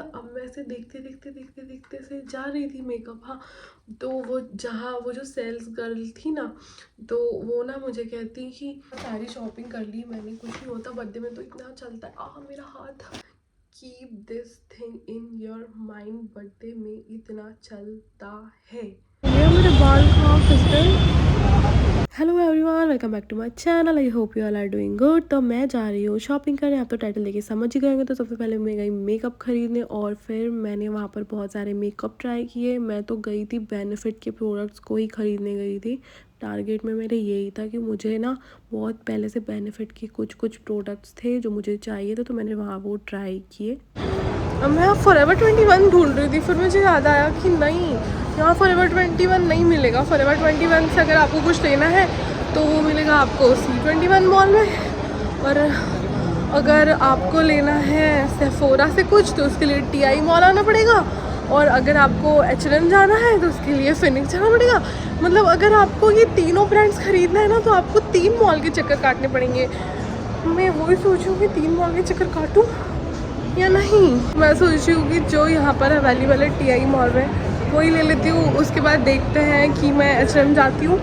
अब मैं ऐसे देखते से जा रही थी मेकअप, हाँ, तो वो जो सेल्स गर्ल थी ना, तो वो ना मुझे कहती कि सारी शॉपिंग कर ली मैंने, कुछ नहीं होता, बर्थडे में तो इतना चलता है। मेरा हाथ, keep this thing in your mind, birthday में इतना चलता है। ये मेरे बाल कहाँ फिस गए। Hello everyone, welcome back to my channel. I hope you all are doing good. तो मैं जा रही हूँ शॉपिंग करने, आप तो टाइटल देखे समझ ही गए। तो सबसे पहले मैं गई मेकअप खरीदने और फिर मैंने वहाँ पर बहुत सारे मेकअप ट्राई किए। मैं तो गई थी बेनिफिट के प्रोडक्ट्स को ही खरीदने गई थी। टारगेट में मेरे यही था कि मुझे ना बहुत पहले से बेनिफिट के कुछ प्रोडक्ट्स थे जो मुझे चाहिए थे, तो मैंने वहाँ वो ट्राई किए। अब मैं फॉरएवर 21 ढूंढ रही थी, फिर मुझे याद आया कि नहीं, यहाँ फॉरएवर 21 नहीं मिलेगा। फॉरएवर 21 से अगर आपको कुछ लेना है तो वो मिलेगा आपको C21 मॉल में, और अगर आपको लेना है सेफोरा से कुछ तो उसके लिए TI मॉल आना पड़ेगा, और अगर आपको H&M जाना है तो उसके लिए फिनिक्स जाना पड़ेगा। मतलब अगर आपको ये तीनों ब्रांड्स खरीदना है ना तो आपको 3 मॉल के चक्कर काटने पड़ेंगे। मैं वही सोचूँ कि 3 मॉल के चक्कर काटूँ या नहीं। मैं सोच रही हूँ कि जो यहाँ पर अवेलेबल है TI मॉल में वही ले लेती हूँ, उसके बाद देखते हैं कि मैं H&M जाती हूँ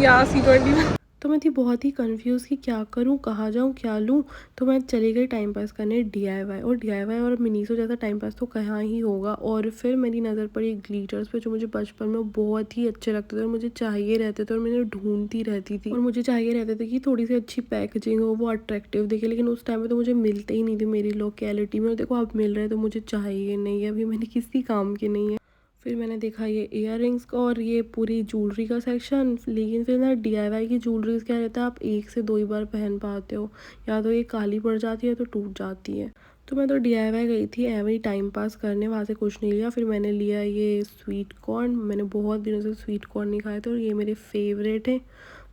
या C21। तो मैं थी बहुत ही कंफ्यूज कि क्या करूँ, कहाँ जाऊँ, क्या लूँ। तो मैं चली गई टाइम पास करने DIY, और DIY और मिनीसो जैसा टाइम पास तो कहाँ ही होगा। और फिर मेरी नज़र पड़ी ग्लिटर्स पे जो मुझे बचपन में बहुत ही अच्छे लगते थे और मुझे चाहिए रहते थे, और मैंने ढूंढती रहती थी, और मुझे चाहिए रहते थे कि थोड़ी सी अच्छी पैकेजिंग हो, वो अट्रैक्टिव दिखे। लेकिन उस टाइम पे तो मुझे मिलते ही नहीं थे मेरी लोकेलिटी में। और देखो अब मिल रहे हैं तो मुझे चाहिए नहीं है, अभी मैंने किसी काम के नहीं है। फिर मैंने देखा ये इयररिंग्स का और ये पूरी ज्वेलरी का सेक्शन। लेकिन फिर ना DIY की ज्वेलरीज क्या रहता है, आप 1 से 2 ही बार पहन पाते हो, या तो ये काली पड़ जाती है तो टूट जाती है। तो मैं तो DIY गई थी एवं ही टाइम पास करने, वहाँ से कुछ नहीं लिया। फिर मैंने लिया ये स्वीट कॉर्न, मैंने बहुत दिनों से स्वीट कॉर्न नहीं खाए थे और ये मेरे फेवरेट है।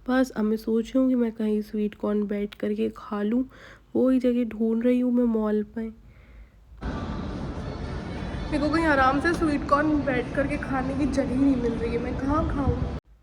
बस अब मैं सोच रही हूँ कि मैं कहीं स्वीट कॉर्न बैठ करके खा लूँ, वो ही जगह ढूंढ रही हूँ मैं मॉल में। मेरे को कहीं आराम से स्वीट कॉर्न बैठ करके खाने की जगह ही नहीं मिल रही है, मैं कहाँ खाऊँ।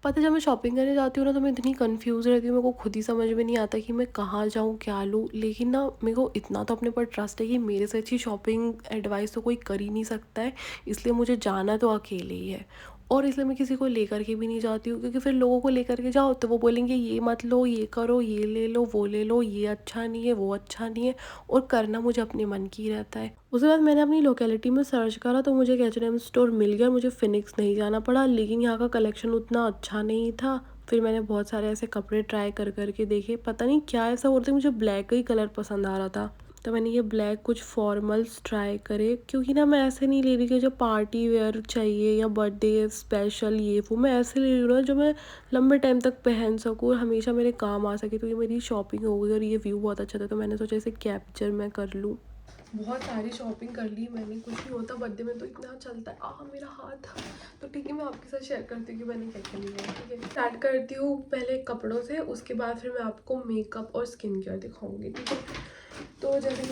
पता है जब मैं शॉपिंग करने जाती हूँ ना तो मैं इतनी कंफ्यूज रहती हूँ, मेरे को खुद ही समझ में नहीं आता कि मैं कहाँ जाऊँ, क्या लूँ। लेकिन ना मेरे को इतना तो अपने पर ट्रस्ट है कि मेरे से अच्छी शॉपिंग एडवाइस तो कोई कर ही नहीं सकता है, इसलिए मुझे जाना तो अकेले ही है। और इसलिए मैं किसी को लेकर के भी नहीं जाती हूँ, क्योंकि फिर लोगों को लेकर के जाओ तो वो बोलेंगे ये मत लो, ये करो, ये ले लो, वो ले लो, ये अच्छा नहीं है, वो अच्छा नहीं है। और करना मुझे अपने मन की रहता है। उसके बाद मैंने अपनी लोकेलिटी में सर्च करा तो मुझे एक H&M स्टोर मिल गया, मुझे फिनिक्स नहीं जाना पड़ा। लेकिन यहाँ का कलेक्शन उतना अच्छा नहीं था। फिर मैंने बहुत सारे ऐसे कपड़े ट्राई कर करके देखे, पता नहीं क्या ऐसा हो रहा था, मुझे ब्लैक ही कलर पसंद आ रहा था। तो मैंने ये ब्लैक कुछ फॉर्मल्स ट्राई करे, क्योंकि ना मैं ऐसे नहीं ले रही कि जो पार्टी वेयर चाहिए या बर्थडे स्पेशल ये वो, मैं ऐसे ले रही हूँ ना जो मैं लंबे टाइम तक पहन सकूँ और हमेशा मेरे काम आ सके। तो ये मेरी शॉपिंग हो गई और ये व्यू बहुत अच्छा था, तो मैंने सोचा इसे कैप्चर मैं कर लूँ। बहुत सारी शॉपिंग कर ली मैंने, कुछ नहीं होता, बर्थडे में तो इतना चलता है। मेरा हाथ। तो ठीक है, मैं आपके साथ शेयर करती हूँ कि मैंने क्या क्या लिया है। ठीक है, स्टार्ट करती हूँ पहले कपड़ों से, उसके बाद फिर मैं आपको मेकअप और स्किन केयर दिखाऊंगी। ठीक है, तो जैसे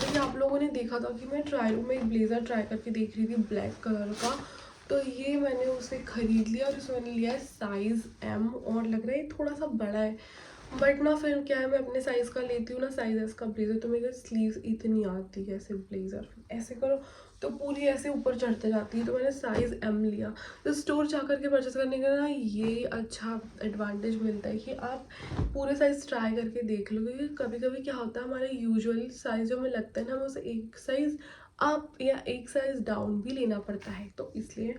कि आप लोगों ने देखा था कि मैं ट्राई रूम में एक ब्लेज़र ट्राई करके देख रही थी ब्लैक कलर का, तो ये मैंने उसे ख़रीद लिया और उसमें मैंने लिया है साइज़ M, और लग रहा है ये थोड़ा सा बड़ा है, बट ना फिर क्या है, मैं अपने साइज़ का लेती हूँ ना, साइज़ एस का ब्लेज़र, तो मेरे स्लीव्स इतनी आती है, ऐसे ब्लेज़र ऐसे करो तो पूरी ऐसे ऊपर चढ़ते जाती है, तो मैंने साइज़ M लिया। तो स्टोर जा कर के परचेस करने का ना ये अच्छा एडवांटेज मिलता है कि आप पूरे साइज़ ट्राई करके देख लो, क्योंकि कभी कभी क्या होता है, हमारा यूजुअल साइज़ जो हमें लगता है ना, हमें उसे एक साइज़ अप या एक साइज़ डाउन भी लेना पड़ता है, तो इसलिए।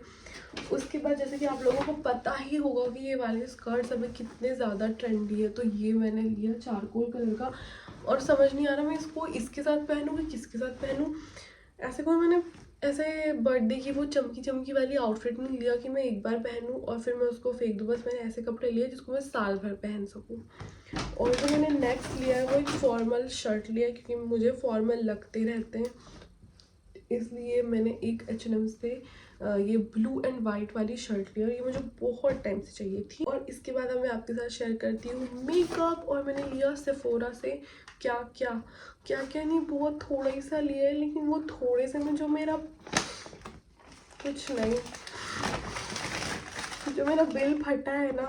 उसके बाद जैसे कि आप लोगों को पता ही होगा कि ये वाले स्कर्ट्स अभी कितने ज़्यादा ट्रेंडी है, तो ये मैंने लिया चारकोल कलर का, और समझ नहीं आ रहा मैं इसको इसके साथ पहनूँ कि किसके साथ पहनूँ। ऐसे कोई मैंने ऐसे बर्थडे की वो चमकी चमकी वाली आउटफिट नहीं लिया कि मैं एक बार पहनूँ और फिर मैं उसको फेंक दूँ, बस मैंने ऐसे कपड़े लिए जिसको मैं साल भर पहन सकूँ। और जो मैंने नेक्स्ट लिया है वो एक फॉर्मल शर्ट लिया, क्योंकि मुझे फॉर्मल लगते रहते हैं, इसलिए मैंने एक H&M से ये ब्लू एंड वाइट वाली शर्ट ली, और ये मुझे बहुत टाइम से चाहिए थी। और इसके बाद अब मैं आपके साथ शेयर करती हूँ मेकअप, और मैंने लिया सेफोरा से क्या क्या क्या क्या नहीं, बहुत थोड़ा ही सा लिया है, लेकिन वो थोड़े से में जो मेरा कुछ नहीं, जो मेरा बिल फटा है ना,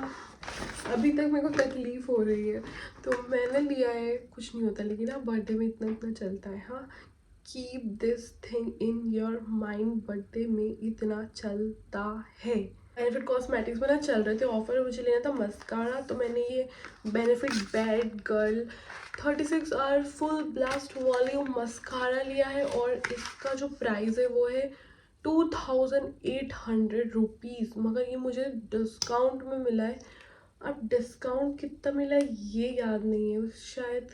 अभी तक मेरे को तकलीफ हो रही है। तो मैंने लिया है, कुछ नहीं होता, लेकिन हाँ बर्थडे में इतना इतना चलता है। हाँ, keep this thing in your mind, birthday में इतना चलता है। बेनिफिट कॉस्मेटिक्स में ना चल रहे थे ऑफर, मुझे लेना था मस्कारा, तो मैंने ये benefit bad girl 36 our full blast volume mascara लिया है और इसका जो प्राइस है वो है 2800 रुपीज़, मगर ये मुझे डिस्काउंट में मिला है। अब डिस्काउंट कितना मिला है ये याद नहीं है, शायद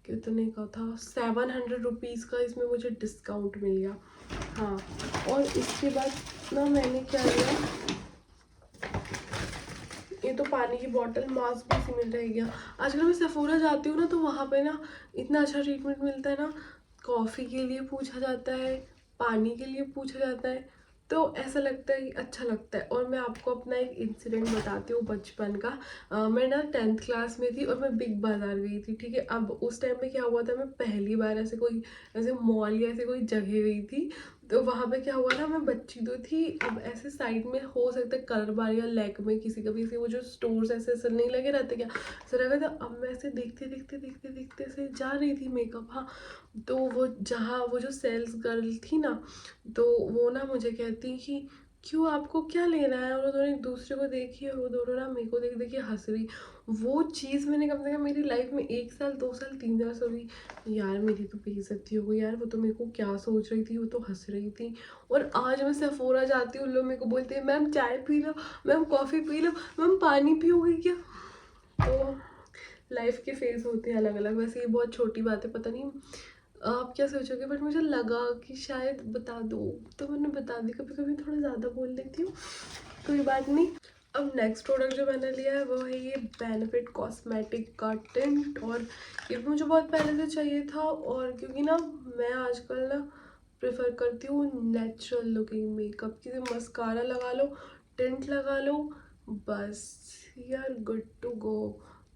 कितने का था, 700 रुपीज़ का इसमें मुझे डिस्काउंट मिल गया। हाँ, और इसके बाद ना मैंने क्या लिया, ये तो पानी की बॉटल, मास्क भी इसी में रह गया। आजकल मैं सेफोरा जाती हूँ ना तो वहाँ पे ना इतना अच्छा ट्रीटमेंट मिलता है ना, कॉफ़ी के लिए पूछा जाता है, पानी के लिए पूछा जाता है, तो ऐसा लगता है कि अच्छा लगता है। और मैं आपको अपना एक इंसिडेंट बताती हूँ बचपन का। मैं ना 10th क्लास में थी और मैं बिग बाज़ार गई थी, ठीक है। अब उस टाइम पे क्या हुआ था, मैं पहली बार ऐसे कोई ऐसे मॉल या ऐसे कोई जगह गई थी, तो वहाँ पे क्या हुआ ना, मैं बच्ची तो थी, अब ऐसे साइड में हो सकता है कलर बार या लैक में किसी का भी ऐसे वो जो स्टोर्स ऐसे ऐसे नहीं लगे रहते क्या, ऐसा लगा था। अब मैं ऐसे देखते देखते देखते देखते से जा रही थी मेकअप, हाँ, तो वो जहाँ वो जो सेल्स गर्ल थी ना, तो वो ना मुझे कहती कि क्यों, आपको क्या लेना है, और वो दोनों एक दूसरे को देखी और वो दोनों ना मेरे को देख देख के हंस रही। वो चीज़ मैंने कम से कम मेरी लाइफ में 1 साल 2 साल 3 साल सोची, यार मेरी तो बेइज्जती हो गई यार, वो तो मेरे को क्या सोच रही थी, वो तो हंस रही थी। और आज मैं सेफोरा जाती हूँ, लोग मेरे को बोलते हैं मैम चाय P low, ma'am coffee P low, ma'am पानी पियोगी क्या। तो लाइफ के फेज होते हैं अलग अलग। वैसे ये बहुत छोटी बात है, पता नहीं आप क्या सोचोगे, बट मुझे लगा कि शायद बता दूँ, तो मैंने बता दी। कभी कभी थोड़ा ज़्यादा बोल देती हूँ, कोई बात नहीं। अब नेक्स्ट प्रोडक्ट जो मैंने लिया है वो है ये बेनिफिट कॉस्मेटिक का टिंट, और ये भी मुझे बहुत पहले से चाहिए था। और क्योंकि ना मैं आजकल ना प्रेफर करती हूँ नेचुरल लुकिंग मेकअप, किसी मस्कारा लगा लो, टिंट लगा लो, बस यार गुड टू गो।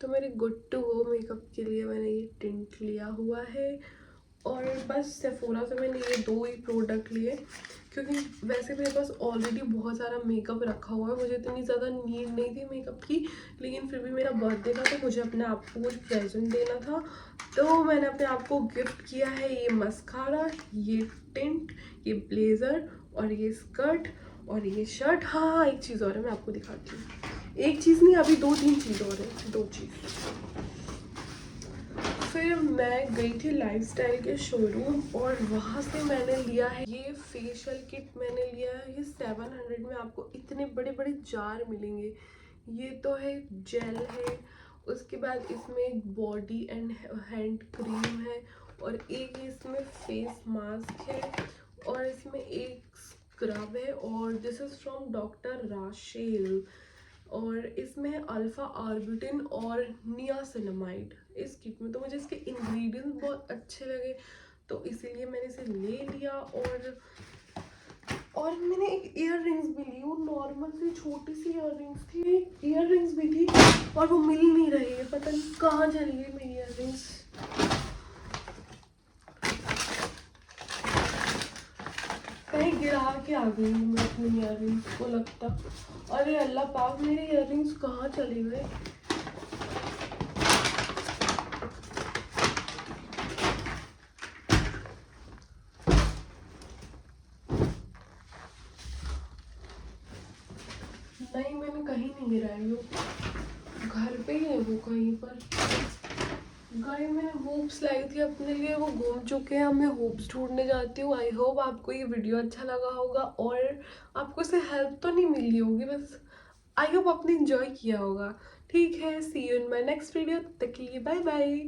तो मेरे गुड टू गो मेकअप के लिए मैंने ये टिंट लिया हुआ है। और बस सेफोरा से मैंने ये 2 ही प्रोडक्ट लिए, क्योंकि वैसे मेरे पास ऑलरेडी बहुत सारा मेकअप रखा हुआ है, मुझे इतनी ज़्यादा नीड नहीं थी मेकअप की। लेकिन फिर भी मेरा बर्थडे था तो मुझे अपने आप को कुछ प्रेजेंट देना था, तो मैंने अपने आप को गिफ्ट किया है ये मस्कारा, ये टिंट, ये ब्लेज़र और ये स्कर्ट और ये शर्ट। हाँ, एक चीज़ और है, मैं आपको दिखाती हूँ। एक चीज़ नहीं, अभी 2-3 चीज़ और है, 2 चीज़। फिर मैं गई थी लाइफस्टाइल के शोरूम और वहाँ से मैंने लिया है ये फेशियल किट। मैंने लिया है ये 700 में, आपको इतने बड़े बड़े जार मिलेंगे। ये तो है जेल है, उसके बाद इसमें एक बॉडी एंड हैंड क्रीम है, और एक इसमें फेस मास्क है, और इसमें एक स्क्रब है, और this is from doctor Rashel, और इसमें है अल्फा आर्बुटिन और नियासिनामाइड इस किट में। तो मुझे इसके इंग्रेडिएंट्स बहुत अच्छे लगे, तो इसीलिए मैंने इसे ले लिया। और मैंने एक ईयर रिंग्स भी ली, वो नॉर्मल सी छोटी सी ईयर रिंग्स थी, एक ईयर रिंग्स भी थी और वो मिल नहीं रही है, पता नहीं कहाँ चली गई मेरी ईयर रिंग्स। कहीं गिरा के आ गई मैं अपनी ईयर रिंग्स को लगता। अरे अल्लाह पाक, मेरे ईयर रिंग्स कहाँ चले गए। नहीं, मैंने कहीं नहीं गिराई, वो घर पे ही है वो कहीं पर। गाइस, मैंने होप्स लाई थी अपने लिए, वो घूम चुके हैं, अब मैं होप्स ढूंढने जाती हूँ। आई होप आपको ये वीडियो अच्छा लगा होगा और आपको इससे हेल्प तो नहीं मिली होगी, बस आई होप आपने इंजॉय किया होगा। ठीक है, see you in my next video, तक के लिए बाय बाय।